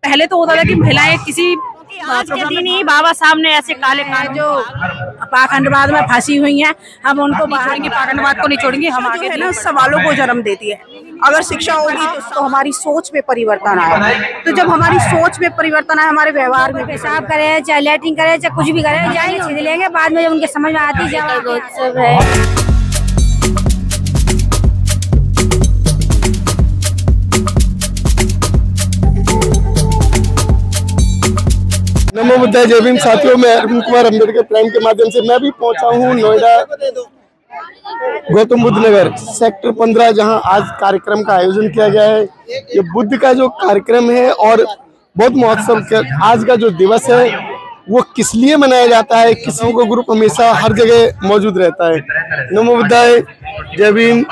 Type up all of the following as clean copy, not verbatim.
पहले तो होता था कि महिलाएं किसी आज के दिन ही बाबा साहब ने ऐसे काले कानून जो पाखंडवाद में फंसी हुई हैं, हम उनको बाहर छोड़ेंगे, पाखंडवाद को नहीं छोड़ेंगे। हम आगे है ना सवालों को जन्म देती है। अगर शिक्षा होगी तो हमारी सोच में परिवर्तन आए। तो जब हमारी सोच में परिवर्तन आए, हमारे व्यवहार में पेशाब करे, चाहे लैट्रिन करे, चाहे कुछ भी करे, जाएंगे सीधे लेंगे, बाद में जब उनके समझ में आती है। नमो बुद्धाय, जय भीम। साथियों, मैं अरविंद कुमार अम्बेडकर प्राइम के माध्यम से मैं भी पहुंचा हूं नोएडा गौतम बुद्ध नगर सेक्टर 15, जहां आज कार्यक्रम का आयोजन किया गया है। ये बुद्ध का जो कार्यक्रम है और बौद्ध महोत्सव का आज का जो दिवस है वो किस लिए मनाया जाता है, किस्मों का ग्रुप हमेशा हर जगह मौजूद रहता है। नमो बुद्धाय, जय भीम।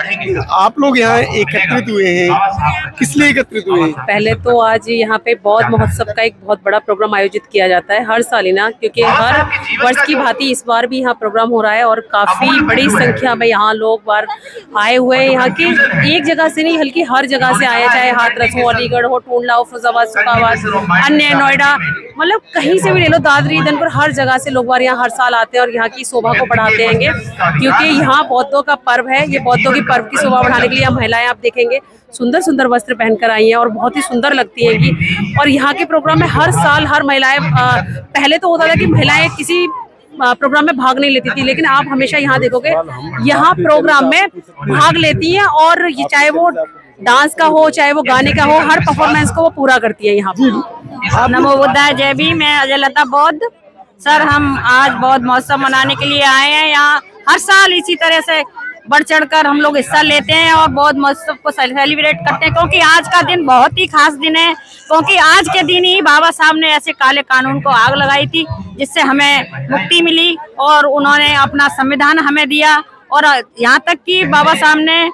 आप लोग यहाँ एकत्रित हुए हैं, किस लिए एकत्रित हुए हैं? पहले तो आज यहाँ पे बौद्ध महोत्सव का एक बहुत बड़ा प्रोग्राम आयोजित किया जाता है हर साल ही ना, क्योंकि हर वर्ष की भांति इस बार भी यहाँ प्रोग्राम हो रहा है और काफी बड़ी संख्या में यहाँ लोग बार आए हुए हैं। यहाँ की एक जगह से नहीं बल्कि हर जगह से आए, चाहे हाथरस हो, अलीगढ़ हो, टूंडला हो, फिरोजाबाद, सुखाबाद, अन्य नोएडा, मतलब कहीं से भी ले लो, दादरी, धनपुर, हर जगह से लोग बार यहाँ हर साल आते हैं और यहाँ की शोभा को बढ़ाते हैं, क्योंकि यहाँ बौद्धों का पर्व है। ये बौद्धों की पर्व की शोभा बढ़ाने के लिए महिलाएं आप देखेंगे सुंदर सुंदर वस्त्र पहनकर आई हैं और बहुत ही सुंदर लगती हैं। और यहाँ के प्रोग्राम में हर साल हर महिलाएं, पहले तो होता था कि महिलाएं किसी प्रोग्राम में भाग नहीं लेती थी, लेकिन आप हमेशा यहाँ देखोगे यहाँ प्रोग्राम में भाग लेती हैं और ये चाहे वो डांस का हो, चाहे वो गाने का हो, हर परफॉर्मेंस को वो पूरा करती है यहाँ पर। नमो बुद्धाय, जय भीम। मैं अजय लता बौद्ध सर, हम आज बौद्ध महोत्सव मनाने के लिए आए हैं। यहाँ हर साल इसी तरह से बढ़ चढ़कर हम लोग हिस्सा लेते हैं और बौद्ध महोत्सव को सेलिब्रेट करते हैं, क्योंकि आज का दिन बहुत ही खास दिन है। क्योंकि आज के दिन ही बाबा साहब ने ऐसे काले कानून को आग लगाई थी, जिससे हमें मुक्ति मिली और उन्होंने अपना संविधान हमें दिया। और यहाँ तक कि बाबा साहब ने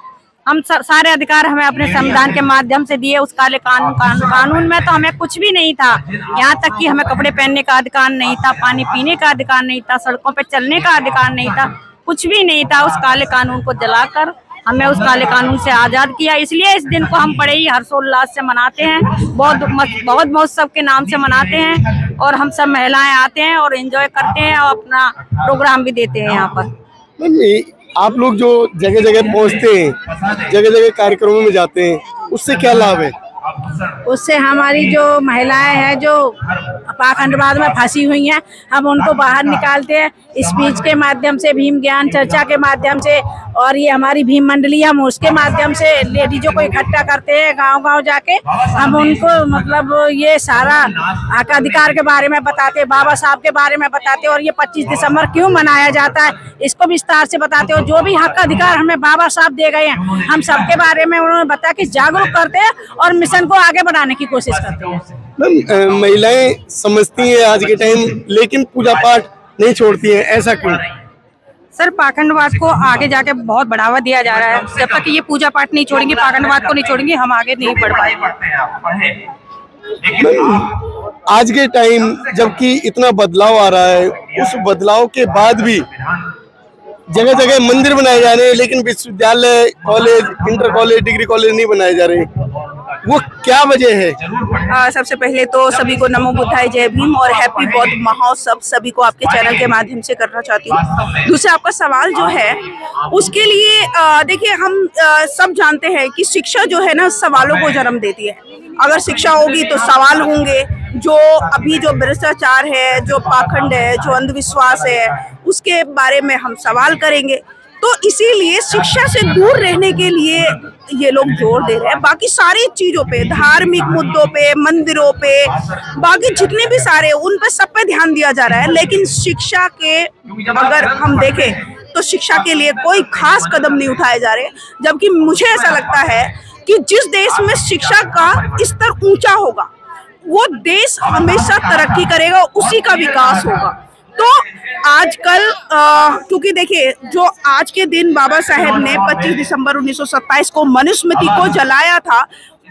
हम सारे अधिकार हमें अपने संविधान के माध्यम से दिए। उस काले कानून में तो हमें कुछ भी नहीं था, यहाँ तक कि हमें कपड़े पहनने का अधिकार नहीं था, पानी पीने का अधिकार नहीं था, सड़कों पर चलने का अधिकार नहीं था, कुछ भी नहीं था। उस काले कानून को जलाकर हमें उस काले कानून से आजाद किया। इसलिए इस दिन को हम बड़े ही हर्षोल्लास से मनाते हैं, बौद्ध महोत्सव के नाम से मनाते हैं। और हम सब महिलाएं आते हैं और एंजॉय करते हैं और अपना प्रोग्राम भी देते हैं यहाँ पर। आप लोग जो जगह जगह पहुंचते हैं, जगह जगह कार्यक्रमों में जाते हैं, उससे क्या लाभ है? उससे हमारी जो महिलाएं हैं जो पाखंडवाद में फंसी हुई हैं, हम उनको बाहर निकालते हैं स्पीच के माध्यम से, भीम ज्ञान चर्चा के माध्यम से। और ये हमारी भीम मंडली, हम उसके माध्यम से लेडीजों को इकट्ठा करते हैं गांव-गांव जाके। हम उनको मतलब ये सारा हक अधिकार के बारे में बताते हैं, बाबा साहब के बारे में बताते हैं और ये 25 दिसंबर क्यों मनाया जाता है इसको विस्तार से बताते हो। जो भी हक अधिकार हमें बाबा साहब दे गए हैं, हम सबके बारे में उन्होंने बताया कि जागरूक करते हैं और मिशन को आगे बढ़ाने की कोशिश करते हैं। महिलाएं समझती हैं आज के टाइम, लेकिन पूजा पाठ नहीं छोड़ती हैं, ऐसा क्यों? सर, पाखंडवाद को आगे जाके बहुत बढ़ावा दिया जा रहा है। जब तक ये पूजा पाठ नहीं छोड़ेंगे, पाखंडवाद को नहीं छोड़ेंगे, हम आगे नहीं बढ़ पाएंगे। आज के टाइम जबकि इतना बदलाव आ रहा है, उस बदलाव के बाद भी जगह जगह मंदिर बनाए जा रहे हैं, लेकिन विश्वविद्यालय, college, inter college, degree college नहीं बनाए जा रहे। वो क्या वजह है? सबसे पहले तो सभी को नमो बुद्धाय, जय भीम और हैप्पी बौद्ध महोत्सव सभी को आपके चैनल के माध्यम से करना चाहती हूँ। दूसरा, आपका सवाल जो है उसके लिए देखिए, हम सब जानते हैं कि शिक्षा जो है ना सवालों को जन्म देती है। अगर शिक्षा होगी तो सवाल होंगे। जो अभी जो भ्रष्टाचार है, जो पाखंड है, जो अंधविश्वास है, उसके बारे में हम सवाल करेंगे। तो इसीलिए शिक्षा से दूर रहने के लिए ये लोग जोर दे रहे हैं। बाकी सारी चीजों पे, धार्मिक मुद्दों पे, मंदिरों पे, बाकी जितने भी सारे, उन पे सब पे ध्यान दिया जा रहा है। लेकिन शिक्षा के अगर हम देखें तो शिक्षा के लिए कोई खास कदम नहीं उठाए जा रहे। जबकि मुझे ऐसा लगता है कि जिस देश में शिक्षा का स्तर ऊंचा होगा वो देश हमेशा तरक्की करेगा, उसी का विकास होगा। तो आजकल क्योंकि देखिए, जो आज के दिन बाबा साहेब ने 25 दिसंबर 1927 को मनुस्मृति को जलाया था,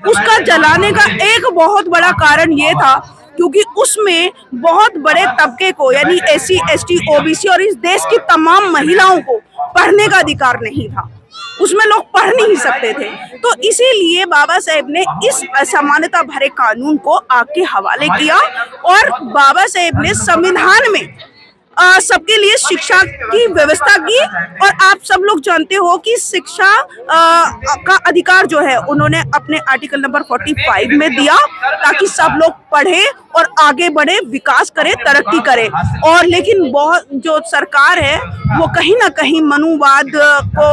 उसका जलाने का एक बहुत बड़ा कारण ये था क्योंकि उसमें बहुत बड़े तबके को, यानी SC, ST, OBC और इस देश की तमाम महिलाओं को पढ़ने का अधिकार नहीं था। उसमें लोग पढ़ नहीं सकते थे। तो इसीलिए बाबा साहेब ने इस असमानता भरे कानून को आग के हवाले किया और बाबा साहेब ने संविधान में सबके लिए शिक्षा की व्यवस्था की। और आप सब लोग जानते हो कि शिक्षा का अधिकार जो है उन्होंने अपने आर्टिकल नंबर 45 में दिया, ताकि सब लोग पढ़े और आगे बढ़े, विकास करे, तरक्की करे। और लेकिन बहुत जो सरकार है वो कहीं ना कहीं मनुवाद को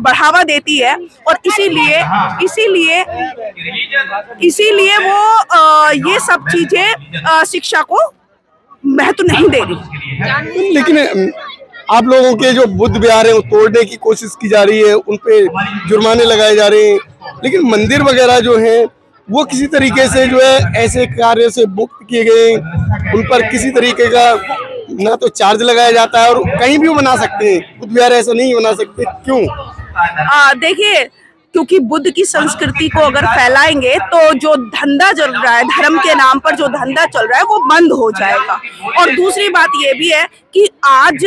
बढ़ावा देती है और इसीलिए वो ये सब चीजें शिक्षा को महत्व नहीं दे रही। लेकिन आप लोगों के जो बुद्ध विहार है वो तोड़ने की कोशिश की जा रही है, उन पे जुर्माने लगाए जा रहे हैं, लेकिन मंदिर वगैरह जो है वो किसी तरीके से जो है ऐसे कार्य से मुक्त किए गए, उन पर किसी तरीके का ना तो चार्ज लगाया जाता है और कहीं भी वो बना सकते हैं, बुद्ध विहार ऐसा नहीं बना सकते, क्यों? देखिए, क्योंकि बुद्ध की संस्कृति को अगर फैलाएंगे तो जो धंधा चल रहा है, धर्म के नाम पर जो धंधा चल रहा है वो बंद हो जाएगा। और दूसरी बात ये भी है कि आज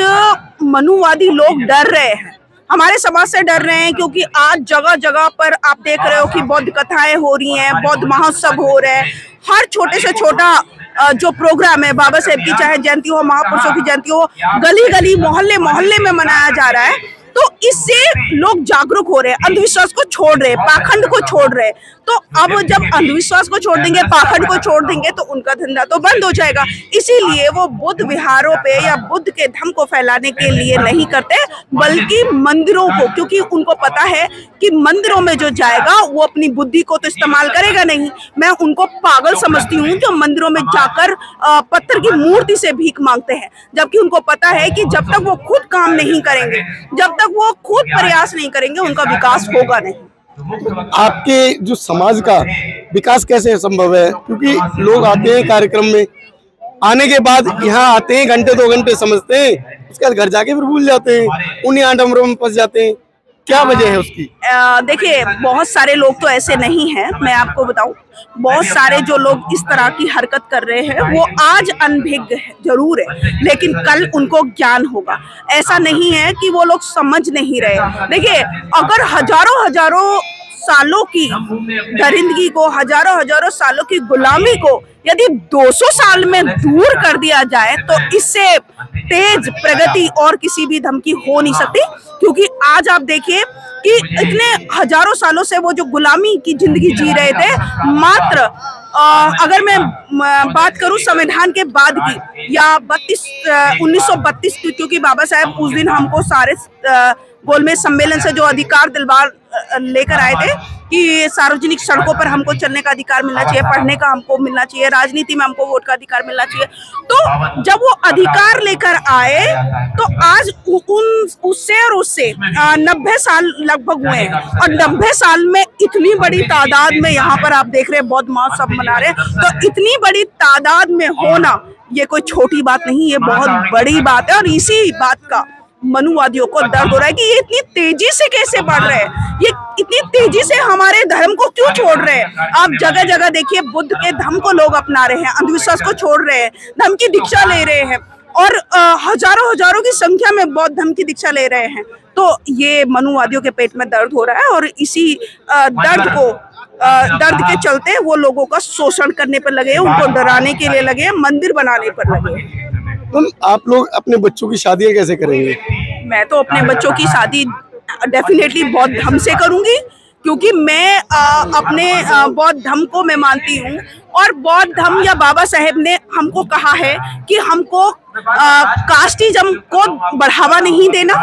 मनुवादी लोग डर रहे हैं, हमारे समाज से डर रहे हैं, क्योंकि आज जगह जगह पर आप देख रहे हो कि बौद्ध कथाएं हो रही हैं, बौद्ध महोत्सव हो रहे हैं। हर छोटे से छोटा जो प्रोग्राम है बाबा साहेब की, चाहे जयंती हो, महापुरुषों की जयंती हो, गली गली मोहल्ले मोहल्ले में मनाया जा रहा है। तो इससे लोग जागरूक हो रहे हैं, अंधविश्वास को छोड़ रहे हैं, पाखंड को छोड़ रहे हैं। तो अब जब अंधविश्वास को छोड़ देंगे, पाखंड को छोड़ देंगे, तो उनका धंधा तो बंद हो जाएगा। इसीलिए वो बुद्ध विहारों पे या बुद्ध के धर्म को फैलाने के लिए नहीं करते, बल्कि मंदिरों को, क्योंकि उनको पता है कि मंदिरों में जो जाएगा वो अपनी बुद्धि को तो इस्तेमाल करेगा नहीं। मैं उनको पागल समझती हूँ जो मंदिरों में जाकर पत्थर की मूर्ति से भीख मांगते हैं, जबकि उनको पता है कि जब तक वो खुद काम नहीं करेंगे, जब तक वो खुद प्रयास नहीं करेंगे, उनका विकास होगा नहीं। आपके जो समाज का विकास कैसे संभव है? क्योंकि लोग आते हैं कार्यक्रम में, आने के बाद यहाँ आते हैं, घंटे 2 घंटे समझते हैं, उसके बाद घर जाके फिर भूल जाते हैं, उन्हीं आडम्बरों में फंस जाते हैं। क्या वजह है उसकी? देखिए, बहुत सारे लोग तो ऐसे नहीं हैं, मैं आपको बताऊं, बहुत सारे जो लोग इस तरह की हरकत कर रहे हैं वो आज अनभिज्ञ जरूर है, लेकिन कल उनको ज्ञान होगा। ऐसा नहीं है कि वो लोग समझ नहीं रहे। देखिए, अगर हजारों सालों की दरिंदगी को, हजारों सालों की गुलामी को यदि 200 साल में दूर कर दिया जाए तो इससे तेज प्रगति और किसी भी धर्म की हो नहीं सकती। क्योंकि आज आप देखिए कि इतने हजारों सालों से वो जो गुलामी की जिंदगी जी रहे थे, मात्र अगर मैं बात करूं संविधान के बाद की या 1932 की, क्योंकि बाबा साहेब उस दिन हमको सारे गोलमेज सम्मेलन से जो अधिकार दिलवा लेकर आए थे कि सार्वजनिक सड़कों पर हमको चलने का अधिकार मिलना चाहिए, पढ़ने का हमको मिलना चाहिए, राजनीति में हमको वोट का अधिकार मिलना चाहिए। तो जब वो अधिकार लेकर आए तो आज उससे 90 साल लगभग हुए हैं, और 90 साल में इतनी बड़ी तादाद में यहाँ पर आप देख रहे हैं बौद्ध महोत्सव मना रहे हैं। तो इतनी बड़ी तादाद में होना ये कोई छोटी बात नहीं, ये बहुत बड़ी बात है। और इसी बात का मनुवादियों को दर्द हो रहा है कि ये इतनी तेजी से कैसे बढ़ रहे हैं, ये इतनी तेजी से हमारे धर्म को क्यों छोड़ रहे हैं। आप जगह जगह देखिए बुद्ध के धर्म को लोग अपना रहे हैं, अंधविश्वास को छोड़ रहे हैं, धर्म की दीक्षा ले रहे हैं, और हजारों की संख्या में बौद्ध धर्म की दीक्षा ले रहे हैं। तो ये मनुवादियों के पेट में दर्द हो रहा है, और इसी दर्द के चलते वो लोगों का शोषण करने पर लगे हैं, उनको डराने के लिए लगे हैं, मंदिर बनाने पर लगे हैं। तो आप लोग अपने बच्चों की शादियां कैसे करेंगे? मैं तो अपने बच्चों की शादी डेफिनेटली बौद्ध धर्म से करूंगी, क्योंकि मैं अपने बौद्ध धर्म को मैं मानती हूँ। और बौद्ध धर्म या बाबा साहेब ने हमको कहा है कि हमको कास्टिज्म को बढ़ावा नहीं देना,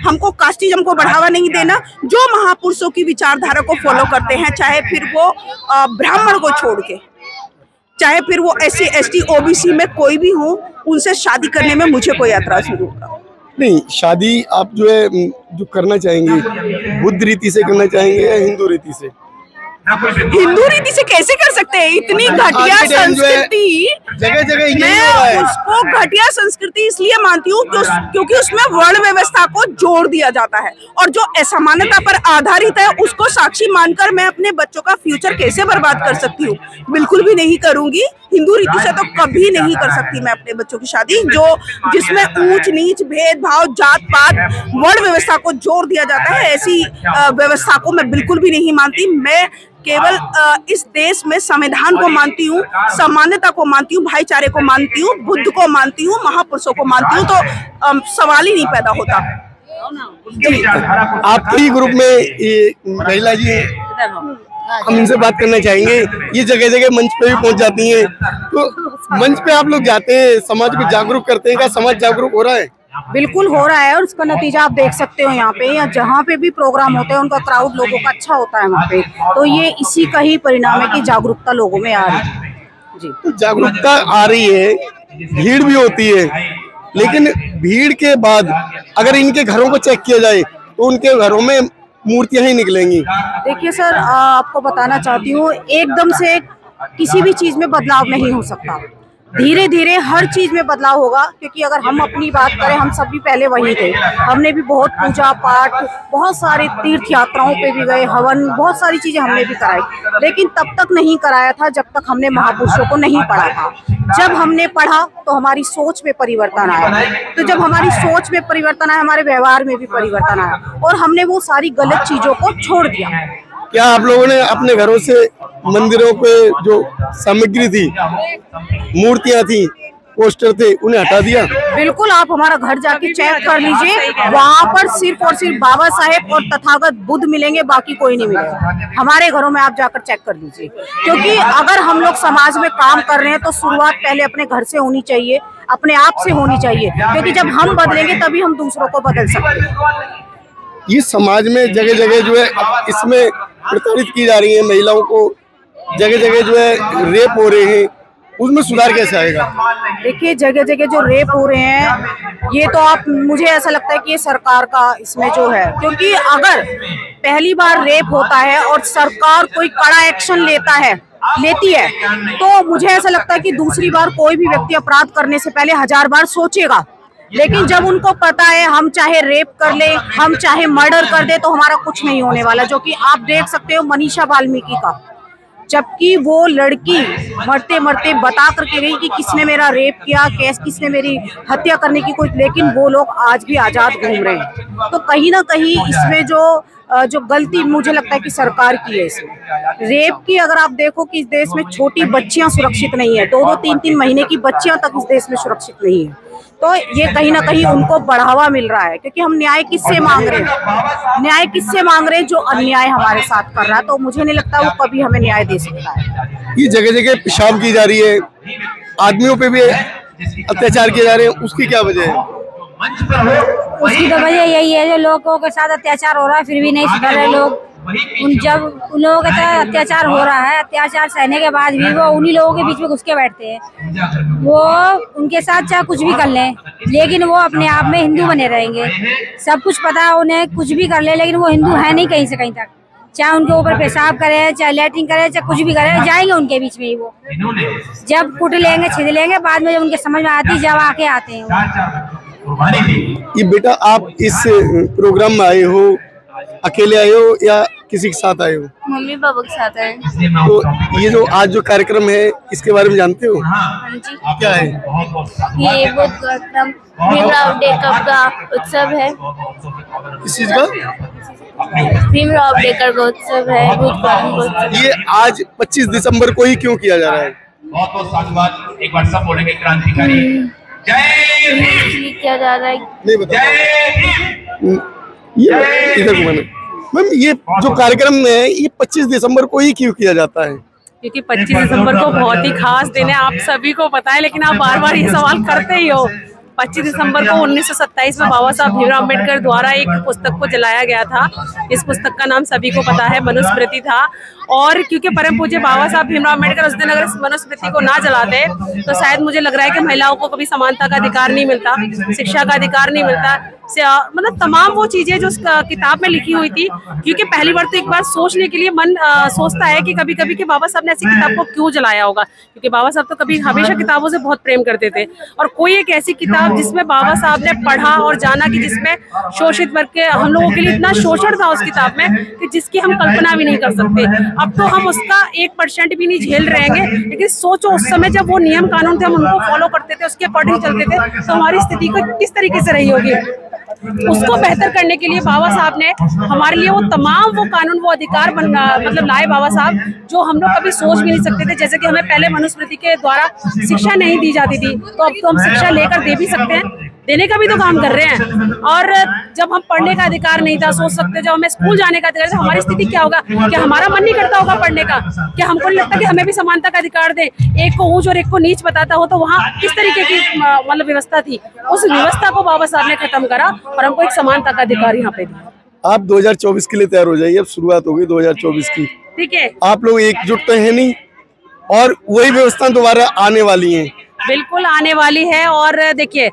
हमको कास्टिज्म को बढ़ावा नहीं देना। जो महापुरुषों की विचारधारा को फॉलो करते हैं, चाहे फिर वो ब्राह्मण को छोड़ के, चाहे फिर वो SC ST OBC में कोई भी हो, उनसे शादी करने में मुझे कोई ऐतराज नहीं होगा। नहीं, शादी आप जो है जो करना चाहेंगे बुद्ध रीति से करना चाहेंगे या हिंदू रीति से? हिंदू रीति से कैसे कर सकते हैं? इतनी घटिया संस्कृति, जगह जगह मैं उसको घटिया संस्कृति इसलिए मानती हूँ क्योंकि उसमें वर्ण व्यवस्था को जोड़ दिया जाता है, और जो असमानता पर आधारित है उसको साक्षी मानकर मैं अपने बच्चों का फ्यूचर कैसे बर्बाद कर सकती हूँ? बिल्कुल भी नहीं करूंगी। हिंदू रीति से तो कभी नहीं कर सकती मैं अपने बच्चों की शादी, जो जिसमें ऊंच नीच, भेदभाव, जात पात, वर्ण व्यवस्था को जोड़ दिया जाता है। ऐसी व्यवस्था को मैं बिल्कुल भी नहीं मानती। मैं केवल इस देश में संविधान को मानती हूँ, समानता को मानती हूँ, भाईचारे को मानती हूँ, बुद्ध को मानती हूँ, महापुरुषों को मानती हूँ। तो सवाल ही नहीं पैदा होता। आपके ही ग्रुप में ये महिला जी है, हम इनसे बात करना चाहेंगे। ये जगह जगह मंच पे भी पहुंच जाती हैं, तो मंच पे आप लोग जाते हैं, समाज को जागरूक करते हैं, क्या समाज जागरूक हो रहा है? बिल्कुल हो रहा है, और उसका नतीजा आप देख सकते हो यहाँ पे, या जहाँ पे भी प्रोग्राम होते हैं उनका क्राउड लोगों का अच्छा होता है वहाँ पे। तो ये इसी का ही परिणाम है कि जागरूकता लोगों में आ रही है। जी, तो जागरूकता आ रही है, भीड़ भी होती है, लेकिन भीड़ के बाद अगर इनके घरों को चेक किया जाए तो उनके घरों में मूर्तियां ही निकलेंगी। देखिए सर, आपको बताना चाहती हूँ, एकदम से किसी भी चीज में बदलाव नहीं हो सकता। धीरे धीरे हर चीज में बदलाव होगा, क्योंकि अगर हम अपनी बात करें, हम सब भी पहले वही थे। हमने भी बहुत पूजा पाठ, बहुत सारे तीर्थ यात्राओं पे भी गए, हवन, बहुत सारी चीजें हमने भी कराई, लेकिन तब तक नहीं कराया था जब तक हमने महापुरुषों को नहीं पढ़ा था। जब हमने पढ़ा तो हमारी सोच में परिवर्तन आया, तो जब हमारी सोच में परिवर्तन आया, हमारे व्यवहार में भी परिवर्तन आया, और हमने वो सारी गलत चीजों को छोड़ दिया। क्या आप लोगों ने अपने घरों से मंदिरों पे जो सामग्री थी, मूर्तियां थी, पोस्टर थे, उन्हें हटा दिया? बिल्कुल, आप हमारा घर जाके चेक कर लीजिए, वहाँ पर सिर्फ और सिर्फ बाबा साहेब और तथागत बुद्ध मिलेंगे, बाकी कोई नहीं मिलेगा। हमारे घरों में आप जाकर चेक कर लीजिए, क्योंकि अगर हम लोग समाज में काम कर रहे हैं तो शुरुआत पहले अपने घर से होनी चाहिए, अपने आप से होनी चाहिए, क्योंकि जब हम बदलेंगे तभी हम दूसरों को बदल सकते हैं। ये समाज में जगह जगह जो है इसमें प्रताड़ित की जा रही है महिलाओं को, जगह जगह जो है रेप हो रहे हैं, उसमें सुधार कैसे आएगा? देखिए, जगह जगह जो रेप हो रहे हैं, ये तो आप, मुझे ऐसा लगता है कि ये सरकार का इसमें जो है, क्योंकि अगर पहली बार रेप होता है और सरकार कोई कड़ा एक्शन लेती है, तो मुझे ऐसा लगता है कि दूसरी बार कोई भी व्यक्ति अपराध करने से पहले 1000 बार सोचेगा। लेकिन जब उनको पता है हम चाहे रेप कर ले, हम चाहे मर्डर कर दे, तो हमारा कुछ नहीं होने वाला। जो कि आप देख सकते हो मनीषा वाल्मीकि का, जबकि वो लड़की मरते मरते बता करके गई कि किसने मेरा रेप किया, किसने मेरी हत्या करने की कोई, लेकिन वो लोग आज भी आजाद घूम रहे हैं। तो कहीं ना कहीं इसमें जो गलती मुझे लगता है कि सरकार की है इसमें। रेप की अगर आप देखो कि इस देश में छोटी बच्चियां सुरक्षित नहीं है, 2-2, 3-3 महीने की बच्चियां तक इस देश में सुरक्षित नहीं है। तो ये कहीं ना कहीं उनको बढ़ावा मिल रहा है, क्योंकि हम न्याय किससे मांग रहे हैं? न्याय किससे मांग रहे हैं? जो अन्याय हमारे साथ कर रहा है। तो मुझे नहीं लगता वो कभी हमें न्याय दे सकता है। ये जगह जगह पेशाब की जा रही है, आदमियों पे भी अत्याचार किए जा रहे हैं, उसकी क्या वजह है? उसकी तो वजह यही है, जो लोगों के साथ अत्याचार हो रहा है फिर भी नहीं सुधर रहे लोग। जब उन लोगों के साथ अत्याचार हो रहा है, अत्याचार सहने के बाद भी वो उन्हीं लोगों के बीच में घुस के बैठते हैं। वो उनके साथ चाहे कुछ भी कर लें, लेकिन वो अपने आप में हिंदू बने रहेंगे। सब कुछ पता है उन्हें, कुछ भी कर ले, लेकिन वो हिंदू है नहीं कहीं से कहीं तक। चाहे उनके ऊपर पेशाब करे, चाहे लैट्रिन करे, चाहे कुछ भी करे, जाएंगे उनके बीच में ही। वो जब कुट लेंगे, छिद लेंगे, बाद में जब उनके समझ में आती, जब आके आते हैं। ये बेटा, आप इस प्रोग्राम में आए हो, अकेले आए हो या किसी के साथ आए हो? मम्मी पापा के साथ आए। तो ये जो आज जो कार्यक्रम है, इसके बारे में जानते हो? हाँ जी। क्या है ये भीमराव अम्बेडकर का उत्सव है। किस चीज का? भीमराव अम्बेडकर का उत्सव है। ये आज 25 दिसंबर को ही क्यों किया जा रहा है? बहुत बहुत साधुवाद। एक बार सब बोलेंगे क्रांतिकारी जय भीम। क्या जा रहा है? नहीं बता। ये इधर घुमाना। मैम, ये जो कार्यक्रम है, ये 25 दिसंबर को ही क्यों किया जाता है? क्योंकि 25 दिसंबर को बहुत ही खास दिन है, आप सभी को पता है, लेकिन आप बार बार ये सवाल करते ही हो। 25 दिसंबर को 1927 में बाबा साहब भीमराव अम्बेडकर द्वारा एक पुस्तक को जलाया गया था। इस पुस्तक का नाम सभी को पता है, मनुस्मृति था। और क्योंकि परम पूज्य बाबा साहब भीमराव अम्बेडकर उस दिन अगर इस मनुस्मृति को ना जलाते तो शायद मुझे लग रहा है कि महिलाओं को कभी समानता का अधिकार नहीं मिलता, शिक्षा का अधिकार नहीं मिलता, से मतलब तमाम वो चीजें जो उस किताब में लिखी हुई थी। क्योंकि पहली बार तो एक बार सोचने के लिए मन सोचता है कि कभी कभी कि बाबा साहब ने ऐसी किताब को क्यों जलाया होगा, क्योंकि बाबा साहब तो कभी हमेशा किताबों से बहुत प्रेम करते थे। और कोई एक ऐसी किताब जिसमें बाबा साहब ने पढ़ा और जाना कि जिसमें शोषित वर्ग के हम लोगों के लिए इतना शोषण था उस किताब में कि जिसकी हम कल्पना भी नहीं कर सकते। अब तो हम उसका 1% भी नहीं झेल रहेंगे, लेकिन सोचो उस समय जब वो नियम कानून थे हम उनको फॉलो करते थे, उसके अकॉर्डिंग चलते थे, तो हमारी स्थिति को किस तरीके से रही होगी। उसको बेहतर करने के लिए बाबा साहब ने हमारे लिए वो तमाम वो कानून वो अधिकार मतलब लाए बाबा साहब, जो हम लोग कभी सोच भी नहीं सकते थे। जैसे कि हमें पहले मनुस्मृति के द्वारा शिक्षा नहीं दी जाती थी, तो अब तो हम शिक्षा लेकर दे भी सकते हैं, देने का भी तो काम कर रहे हैं। और जब हम पढ़ने का अधिकार नहीं था, सोच सकते जब हमें स्कूल जाने का अधिकार था, हमारी स्थिति क्या होगा? क्या हमारा मन नहीं करता होगा पढ़ने का? क्या हमको नहीं लगता कि हमें भी समानता का अधिकार दे? एक को ऊंच और एक को नीच बताता हो तो वहाँ किस तरीके की मतलब व्यवस्था थी? उस व्यवस्था को बाबा साहब ने खत्म करा और हमको एक समानता का अधिकार यहाँ पे दिया। आप 2024 के लिए तैयार हो जाइए, अब शुरुआत होगी 2024 की। ठीक है, आप लोग एकजुट तो है नहीं, और वही व्यवस्था दोबारा आने वाली है। बिल्कुल आने वाली है। और देखिए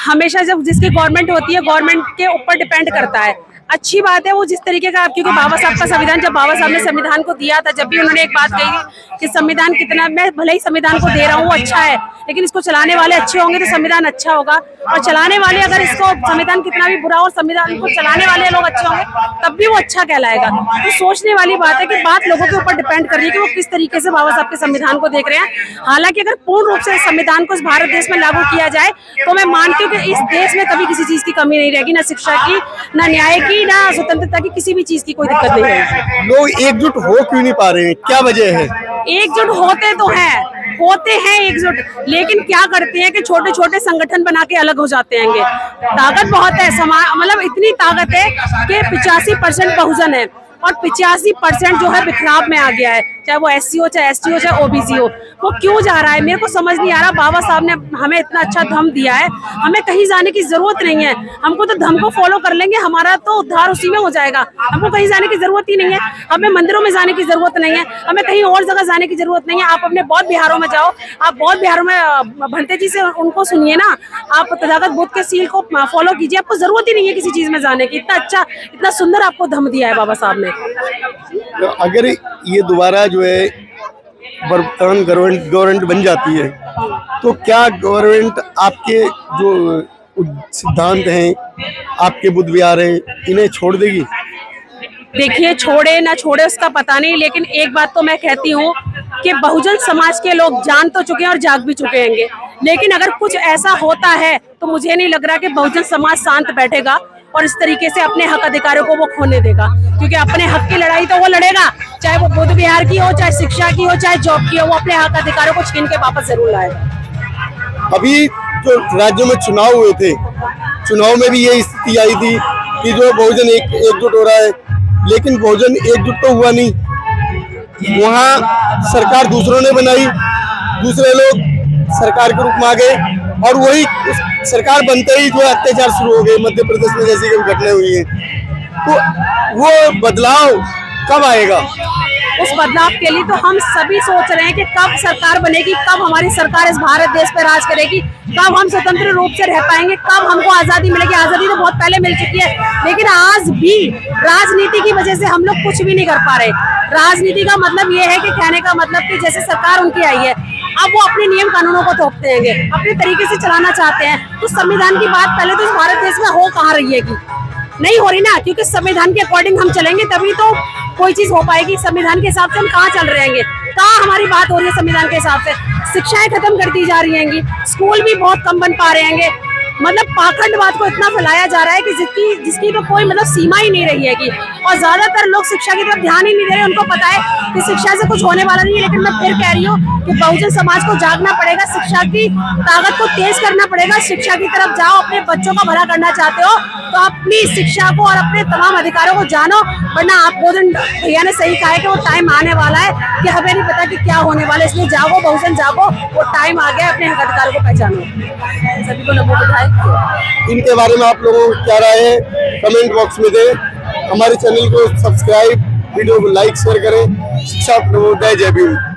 हमेशा जब जिसकी गवर्नमेंट होती है, गवर्नमेंट के ऊपर डिपेंड करता है। अच्छी बात है वो जिस तरीके का, क्योंकि बाबा साहब का संविधान, जब बाबा साहब ने संविधान को दिया था, जब भी उन्होंने एक बात कही कि संविधान कितना, मैं भले ही संविधान को दे रहा हूँ वो अच्छा है, लेकिन इसको चलाने वाले अच्छे होंगे तो संविधान अच्छा होगा। और चलाने वाले अगर इसको संविधान कितना भी बुरा हो, संविधान को चलाने वाले लोग अच्छे होंगे तब भी वो अच्छा कहलाएगा। तो सोचने वाली बात है कि बात लोगों के ऊपर डिपेंड कर रही है कि वो किस तरीके से बाबा साहब के संविधान को देख रहे हैं। हालांकि अगर पूर्ण रूप से संविधान को इस भारत देश में लागू किया जाए तो मैं मानती हूँ कि इस देश में कभी किसी चीज की कमी नहीं रहेगी, ना शिक्षा की, ना न्याय की, ना स्वतंत्रता की, किसी भी चीज की कोई दिक्कत नहीं रहेगी। लोग एकजुट हो क्यों नहीं पा रहे हैं, क्या वजह है? एकजुट होते हैं एकजुट, लेकिन क्या करते हैं कि छोटे छोटे संगठन बना के अलग हो जाते हैं। ताकत बहुत है मतलब इतनी ताकत है कि 85% बहुजन है और 85% जो है बिखराव में आ गया है, चाहे वो SC हो, चाहे ST हो, चाहे OBC हो। वो क्यों जा रहा है मेरे को समझ नहीं आ रहा। बाबा साहब ने हमें इतना अच्छा धर्म दिया है, हमें कहीं जाने की जरूरत नहीं है। हमको तो धर्म को फॉलो कर लेंगे, हमारा तो उद्धार उसी में हो जाएगा। हमको कहीं जाने की जरूरत ही नहीं है, हमें मंदिरों में जाने की जरूरत नहीं है, हमें कहीं और जगह जाने की जरूरत नहीं है। आप अपने बौद्ध बिहारों में जाओ, आप बौद्ध बिहारों में भंते जी से उनको सुनिए ना, आप तथागत बुद्ध के सील को फॉलो कीजिए, आपको जरूरत ही नहीं है किसी चीज में जाने की। इतना अच्छा, इतना सुंदर आपको धर्म दिया है बाबा साहब ने। तो अगर ये दोबारा जो है वर्तमान गवर्नमेंट बन जाती है तो क्या गवर्नमेंट आपके जो सिद्धांत हैं, आपके बुद्ध विहार हैं, इन्हें छोड़ देगी? देखिए छोड़े ना छोड़े उसका पता नहीं, लेकिन एक बात तो मैं कहती हूँ कि बहुजन समाज के लोग जान तो चुके हैं और जाग भी चुके हैं। लेकिन अगर कुछ ऐसा होता है तो मुझे नहीं लग रहा कि बहुजन समाज शांत बैठेगा और इस तरीके से अपने हक अधिकारों को वो खोने देगा। क्योंकि अपने हक की लड़ाई तो वो लड़ेगा, चाहे वो बुद्ध विहार की हो, चाहे शिक्षा की हो, चाहे जॉब की हो, वो अपने हक अधिकारों को छीन के वापस जरूर लाएगा। अभी जो राज्यों में चुनाव हुए थे, चुनाव में भी ये स्थिति आई थी कि जो बहुजन एकजुट हो रहा है, लेकिन बहुजन एकजुट तो हुआ नहीं। वहाँ सरकार दूसरों ने बनाई, दूसरे लोग सरकार के रूप में आ गए और वही सरकार बनते ही जो अत्याचार शुरू हो गए। मध्य प्रदेश में जैसी कभी घटनाएं हुई हैं, तो वो बदलाव कब आएगा? उस बदलाव के लिए तो हम सभी सोच रहे हैं कि कब सरकार बनेगी, कब हमारी सरकार इस भारत देश पर राज करेगी, कब हम स्वतंत्र रूप से रह पाएंगे, कब हमको आजादी मिलेगी। आजादी तो बहुत पहले मिल चुकी है, लेकिन आज भी राजनीति की वजह से हम लोग कुछ भी नहीं कर पा रहे। राजनीति का मतलब ये है कि कहने का मतलब कि जैसे सरकार उनकी आई है, अब वो अपने नियम कानूनों को थोपते हैं, अपने तरीके से चलाना चाहते हैं। तो संविधान की बात पहले तो इस भारत देश में हो कहाँ रही है कि नहीं हो रही ना, क्योंकि संविधान के अकॉर्डिंग हम चलेंगे तभी तो कोई चीज हो पाएगी। संविधान के हिसाब से हम कहाँ चल रहे हैं, कहाँ हमारी बात हो रही है संविधान के हिसाब से। शिक्षाएं खत्म कर दी जा रही हैं, स्कूल भी बहुत कम बन पा रहे हैं। मतलब पाखंडवाद को इतना फैलाया जा रहा है कि जिसकी तो कोई मतलब सीमा ही नहीं रही है कि, और ज्यादातर लोग शिक्षा की तरफ ध्यान ही नहीं दे रहे। उनको पता है कि शिक्षा से कुछ होने वाला नहीं है, लेकिन मैं फिर कह रही हूँ कि बहुजन समाज को जागना पड़ेगा, शिक्षा की ताकत को तेज करना पड़ेगा। शिक्षा की तरफ जाओ, अपने बच्चों का भला करना चाहते हो तो अपनी शिक्षा को और अपने तमाम अधिकारों को जानो, वरना आप बहुजन भैया ने सही कहा है कि वो टाइम आने वाला है कि हमें नहीं पता कि क्या होने वाला है। इसलिए जागो बहुजन जागो, वो टाइम आ गया, अपने हक अधिकारों को पहचानो। सभी को नमो बुद्धाय। इनके बारे में आप लोगों को क्या राय है, कमेंट बॉक्स में दें। हमारे चैनल को सब्सक्राइब, वीडियो को लाइक शेयर करें। शिक्षा नवोदय, जय भीम।